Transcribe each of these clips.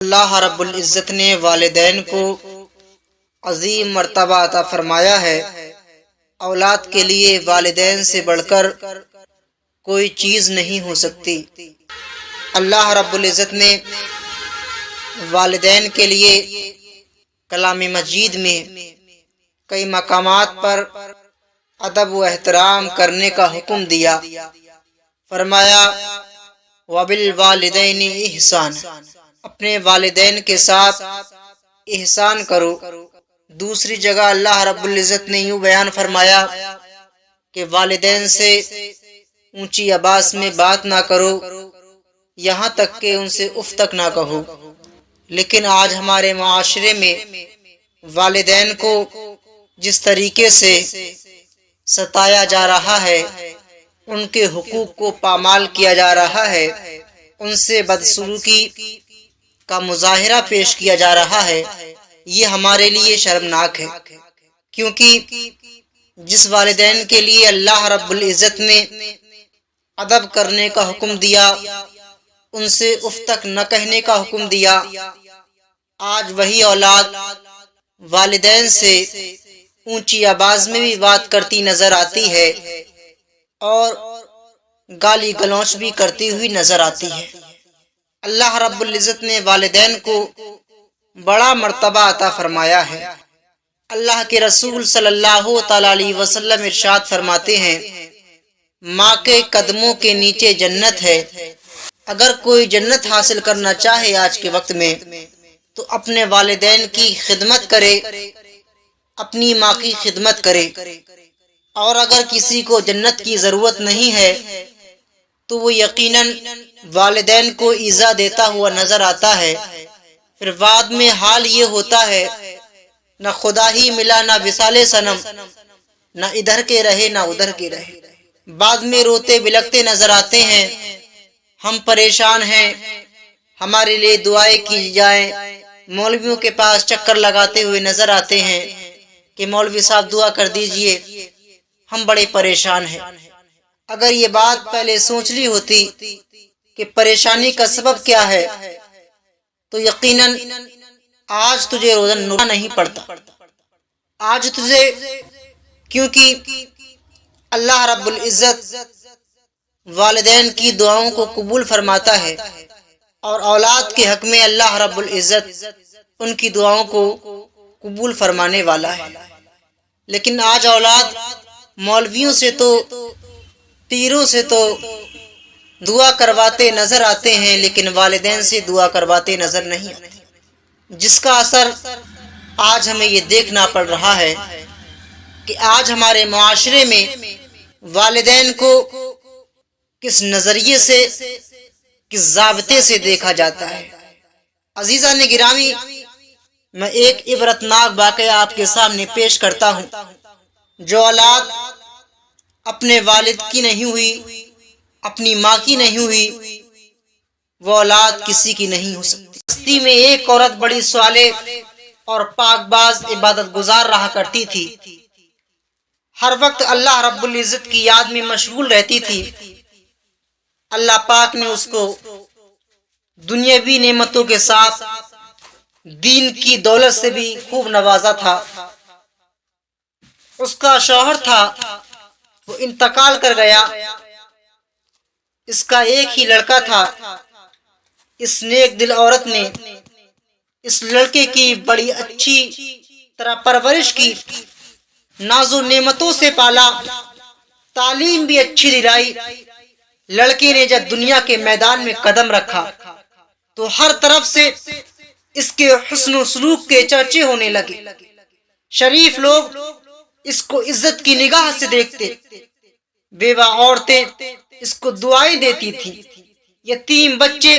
اللہ رب العزت نے والدین کو عظیم مرتبہ عطا فرمایا ہے۔ اولاد کے لیے والدین سے بڑھ کر کوئی چیز نہیں ہو سکتی۔ اللہ رب العزت نے والدین کے لیے کلام مجید میں کئی مقامات پر ادب و احترام کرنے کا حکم دیا۔ فرمایا وَبِالْوَالِدَيْنِ احسان، اپنے والدین کے ساتھ احسان کرو۔ دوسری جگہ اللہ رب العزت نے یوں بیان فرمایا کہ والدین سے اونچی آواز میں بات نہ کرو، یہاں تک کہ ان سے اف تک نہ کہو۔ لیکن آج ہمارے معاشرے میں والدین کو جس طریقے سے ستایا جا رہا ہے، ان کے حقوق کو پامال کیا جا رہا ہے، ان سے بدسلوکی کا مظاہرہ پیش کیا جا رہا ہے، یہ ہمارے لیے شرمناک ہے۔ کیونکہ جس والدین کے لیے اللہ رب العزت نے ادب کرنے کا حکم دیا، ان سے اف تک نہ کہنے کا حکم دیا، آج وہی اولاد والدین سے اونچی آواز میں بھی بات کرتی نظر آتی ہے اور گالی گلوچ بھی کرتی ہوئی نظر آتی ہے۔ اللہ رب العزت نے والدین کو بڑا مرتبہ عطا فرمایا ہے۔ اللہ کے رسول صلی اللہ تعالی علیہ وسلم ارشاد فرماتے ہیں، ماں کے قدموں کے نیچے جنت ہے۔ اگر کوئی جنت حاصل کرنا چاہے آج کے وقت میں تو اپنے والدین کی خدمت کرے، اپنی ماں کی خدمت کرے۔ اور اگر کسی کو جنت کی ضرورت نہیں ہے تو وہ یقیناً والدین کو ایذا دیتا ہوا نظر آتا ہے۔ پھر بعد میں حال یہ ہوتا ہے، نہ خدا ہی ملا نہ وصال صنم، نہ ادھر کے رہے نہ ادھر کے رہے۔ بعد میں روتے بلکتے نظر آتے ہیں، ہم پریشان ہیں، ہمارے لیے دعائیں کی جائیں۔ مولویوں کے پاس چکر لگاتے ہوئے نظر آتے ہیں کہ مولوی صاحب دعا کر دیجئے، ہم بڑے پریشان ہیں۔ اگر یہ بات پہلے سوچ لی ہوتی کہ پریشانی کا سبب کیا ہے تو یقیناً آج تجھے روزہ نہیں پڑتا۔ آج تجھے، کیونکہ اللہ رب العزت والدین کی دعاؤں کو قبول فرماتا ہے اور اولاد کے حق میں اللہ رب العزت ان کی دعاؤں کو قبول فرمانے والا ہے۔ لیکن آج اولاد مولویوں سے تو پیروں سے تو دعا کرواتے نظر آتے ہیں، لیکن والدین سے دعا کرواتے نظر نہیں آتے، جس کا اثر آج ہمیں یہ دیکھنا پڑ رہا ہے کہ آج ہمارے معاشرے میں والدین کو کس نظریے سے، کس ضابطے سے دیکھا جاتا ہے۔ عزیزان گرامی، میں ایک عبرتناک واقعہ آپ کے سامنے پیش کرتا ہوں۔ جو اولاد اپنے والد کی نہیں ہوئی، اپنی ماں کی نہیں ہوئی، وہ اولاد کسی کی نہیں ہو سکتی۔ بستی میں ایک عورت بڑی صالح اور پاک باز عبادت گزار رہا کرتی تھی، ہر وقت اللہ رب العزت کی یاد میں مشغول رہتی تھی۔ اللہ پاک نے اس کو دنیاوی نعمتوں کے ساتھ دین کی دولت سے بھی خوب نوازا تھا۔ اس کا شوہر تھا، وہ انتقال کر گیا۔ اس کا ایک ہی لڑکا تھا۔ اس نیک دل عورت نے اس لڑکے کی بڑی اچھی طرح پرورش کی، ناز و نعمتوں سے پالا، تعلیم بھی اچھی دلائی۔ لڑکے نے جب دنیا کے میدان میں قدم رکھا تو ہر طرف سے اس کے حسن و سلوک کے چرچے ہونے لگے۔ شریف لوگ اس کو عزت کی نگاہ سے دیکھتے، بیوہ عورتیں اس کو دعائیں دیتی تھیں، یتیم بچے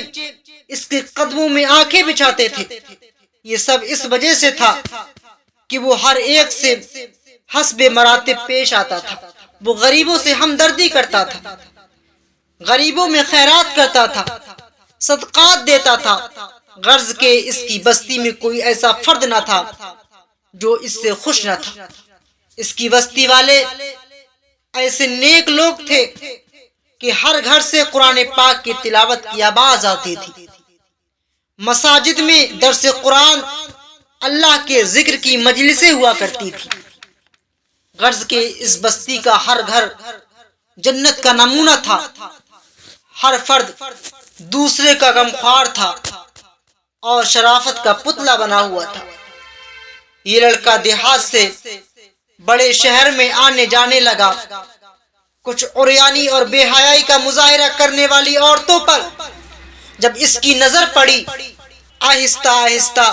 اس کے قدموں میں آنکھیں بچھاتے تھے۔ یہ سب اس وجہ سے تھا کہ وہ ہر ایک سے حسب مراتب پیش آتا تھا۔ وہ غریبوں سے ہمدردی کرتا تھا، غریبوں میں خیرات کرتا تھا، صدقات دیتا تھا۔ غرض کہ اس کی بستی میں کوئی ایسا فرد نہ تھا جو اس سے خوش نہ تھا۔ اس کی بستی والے ایسے نیک لوگ تھے کہ ہر گھر سے قرآن پاک کی تلاوت کی آواز آتی تھی۔ مساجد میں درس قرآن، اللہ کے ذکر کی مجلسیں ہوا کرتی تھی۔ غرض کہ اس بستی کا ہر گھر جنت کا نمونہ تھا، ہر فرد دوسرے کا غمخوار تھا اور شرافت کا پتلا بنا ہوا تھا۔ یہ لڑکا دیہات سے بڑے شہر میں آنے جانے لگا۔ کچھ عریانی اور بے حیائی کا مظاہرہ کرنے والی عورتوں پر جب اس کی نظر پڑی، آہستہ آہستہ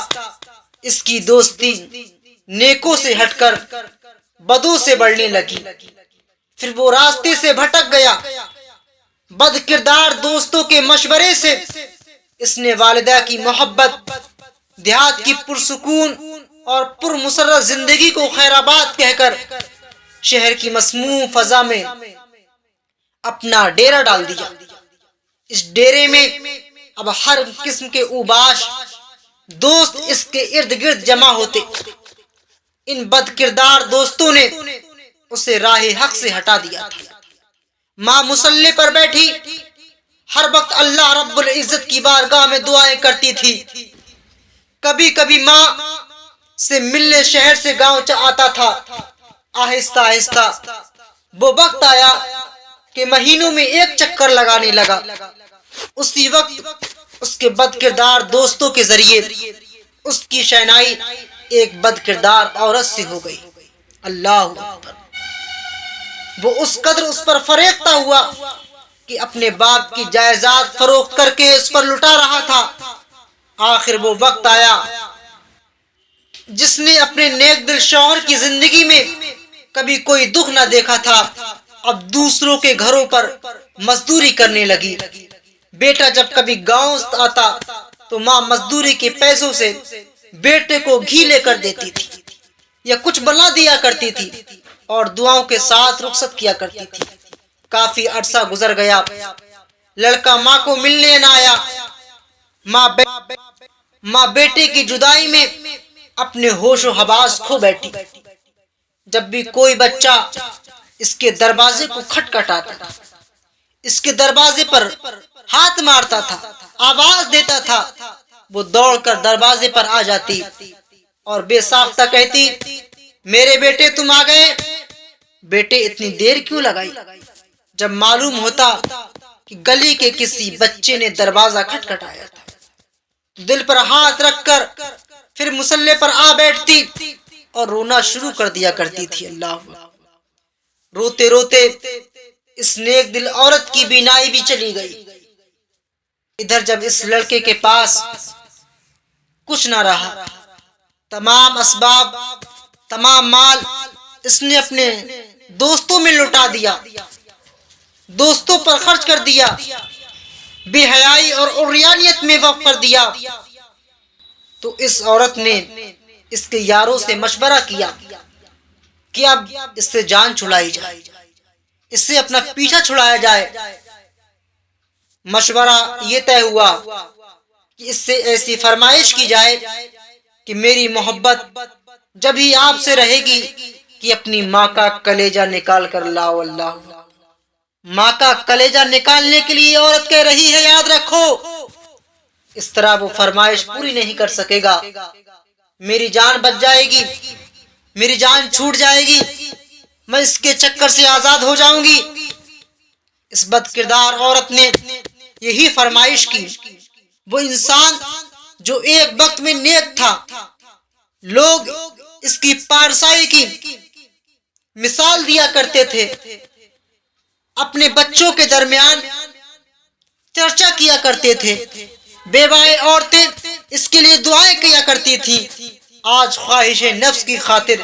اس کی دوستی نیکوں سے ہٹ کر بدوں سے بڑھنے لگی۔ پھر وہ راستے سے بھٹک گیا۔ بد کردار دوستوں کے مشورے سے اس نے والدہ کی محبت، دیہات کی پرسکون اور پرمسرت زندگی کو خیر آباد کہہ کر شہر کی مسموم فضا میں اپنا ڈیرا ڈال دیا۔ اس ڈیرے میں اب ہر قسم کے اوباش دوست اس کے ارد گرد جمع ہوتے۔ ان بد کردار دوستوں نے اسے راہ حق سے ہٹا دیا تھا۔ ماں مصلی پر بیٹھی ہر وقت اللہ رب العزت کی بارگاہ میں دعائیں کرتی تھی۔ کبھی کبھی ماں سے ملنے شہر سے گاؤں آتا تھا۔ آہستہ آہستہ وہ وقت آیا کہ مہینوں میں ایک چکر لگانے لگا۔ اسی وقت اس کے بد کردار دوستوں کے ذریعے اس کی شہنائی ایک بد کردار عورت سے ہو گئی۔ اللہ اکبر! وہ اس قدر اس پر فریفتہ ہوا کہ اپنے باپ کی جائیداد فروخت کر کے اس پر لٹا رہا تھا۔ آخر وہ وقت آیا جس نے اپنے نیک دل شوہر کی زندگی میں کبھی کوئی دکھ نہ دیکھا تھا، اب دوسروں کے گھروں پر مزدوری کرنے لگی۔ بیٹا جب کبھی گاؤں آتا تو ماں مزدوری کے پیسوں سے بیٹے کو گھی لے کر دیتی تھی یا کچھ بنا دیا کرتی تھی اور دعاؤں کے ساتھ رخصت کیا کرتی تھی۔ کافی عرصہ گزر گیا، لڑکا ماں کو ملنے نہ آیا۔ ماں بیٹے کی جدائی میں اپنے ہوش و حواس کھو بیٹھی۔ جب بھی کوئی بچہ اس کے دروازے کو کھٹکھٹاتا، اس کے دروازے پر ہاتھ مارتا تھا، آواز دیتا تھا، وہ دوڑ کر دروازے پر آ جاتی اور بے ساختہ کہتی، میرے بیٹے تم آ گئے۔ بیٹے اتنی دیر کیوں لگائی؟ جب معلوم ہوتا کہ گلی کے کسی بچے نے دروازہ کھٹکھٹایا تھا، دل پر ہاتھ رکھ کر پھر مصلی پر آ بیٹھتی اور رونا شروع کر دیا کرتی تھی۔ اللہ روتے روتے اس نیک دل عورت کی بینائی بھی چلی گئی۔ ادھر جب اس لڑکے کے پاس کچھ نہ رہا، تمام اسباب، تمام مال اس نے اپنے دوستوں میں لٹا دیا، دوستوں پر خرچ کر دیا، بے حیائی اور عریانیت میں وقف کر دیا، تو اس عورت نے اس کے یاروں سے مشورہ کیا کہ اب اس سے جان چھڑائی جائے، اس سے اپنا پیچھا چھڑایا جائے۔ مشورہ یہ طے ہوا کہ اس سے ایسی فرمائش کی جائے کہ میری محبت جب ہی آپ سے رہے گی کہ اپنی ماں کا کلیجہ نکال کر لاؤ۔ اللہ ماں کا کلیجہ نکالنے کے لیے عورت کہہ رہی ہے، یاد رکھو اس طرح وہ فرمائش پوری نہیں کر سکے گا، میری جان بچ جائے گی، میری جان چھوٹ جائے گی، میں اس کے چکر سے آزاد ہو جاؤں گی۔ اس بد کردار عورت نے یہی فرمائش کی۔ وہ انسان جو ایک وقت میں نیک تھا، لوگ اس کی پارسائی کی مثال دیا کرتے تھے، اپنے بچوں کے درمیان چرچا کیا کرتے تھے، بیوائے عورتیں اس کے لیے دعائیں کیا کرتی تھیں، آج خواہش نفس کی خاطر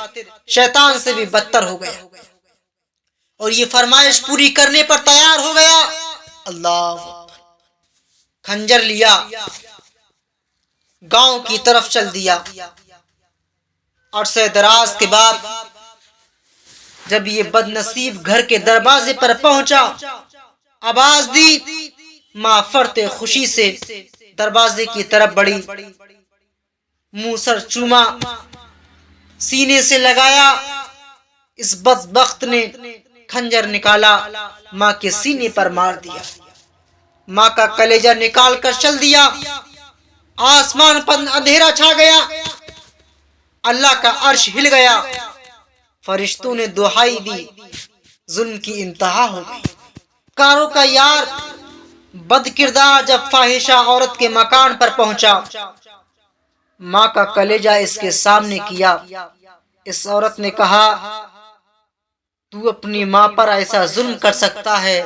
شیطان سے بھی بدتر ہو گیا اور یہ فرمائش پوری کرنے پر تیار ہو گیا۔ اللہ خنجر لیا، گاؤں کی طرف چل دیا۔ عرصہ دراز کے بعد جب یہ بد نصیب گھر کے دروازے پر پہنچا، آواز دی، ماں فرط خوشی سے دروازے کی طرف بڑھی، منہ سر چوما، سینے سے لگایا۔ اس بدبخت نے خنجر نکالا، ماں کے سینے پر مار دیا، ماں کا کلیجہ نکال کر چل دیا۔ آسمان پر اندھیرا چھا گیا، اللہ کا عرش ہل گیا، فرشتوں نے دہائی دی، ظلم کی انتہا ہو گئی۔ کاروں کا یار بد کردار جب فاحشہ عورت کے مکان پر پہنچا، ماں کا کلیجہ اس کے سامنے کیا۔ اس عورت نے کہا تو اپنی ماں پر ایسا ظلم کر سکتا ہے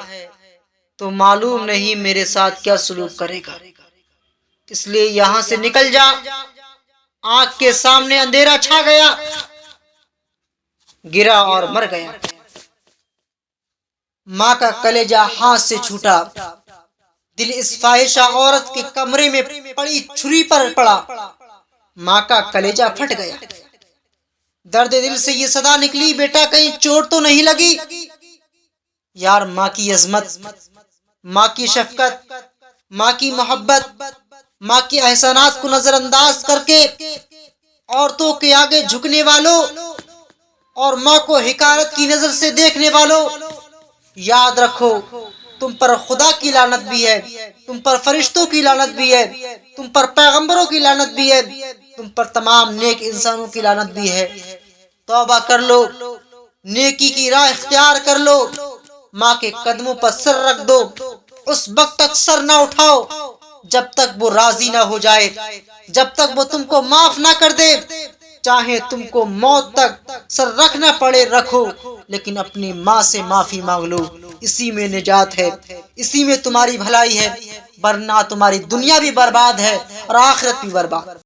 تو معلوم نہیں میرے ساتھ کیا سلوک کرے گا، اس لیے یہاں سے نکل جا۔ آنکھ کے سامنے اندھیرا چھا گیا، گرا اور مر گیا۔ ماں کا کلیجہ ہاتھ سے چھوٹا، دل اس فاحشہ عورت کے کمرے میں پڑی چھری پر پڑا، ماں کا کلیجہ پھٹ گیا۔ درد دل سے یہ صدا نکلی، بیٹا کہیں چوٹ تو نہیں لگی؟ یار ماں کی عظمت، ماں کی شفقت، ماں کی محبت، ماں کے احسانات کو نظر انداز کر کے عورتوں کے آگے جھکنے والوں اور ماں کو حقارت کی نظر سے دیکھنے والوں، یاد رکھو تم پر خدا کی لعنت بھی ہے، تم پر فرشتوں کی لعنت بھی ہے، تم پر پیغمبروں کی لعنت بھی ہے، تم پر تمام نیک انسانوں کی لعنت بھی ہے۔ توبہ کر لو، نیکی کی راہ اختیار کر لو، ماں کے قدموں پر سر رکھ دو، اس وقت تک سر نہ اٹھاؤ جب تک وہ راضی نہ ہو جائے، جب تک وہ تم کو معاف نہ کر دے۔ چاہے تم کو موت تک سر رکھنا پڑے رکھو، لیکن اپنی ماں سے معافی مانگ لو، اسی میں نجات ہے، اسی میں تمہاری بھلائی ہے، ورنہ تمہاری دنیا بھی برباد ہے اور آخرت بھی برباد۔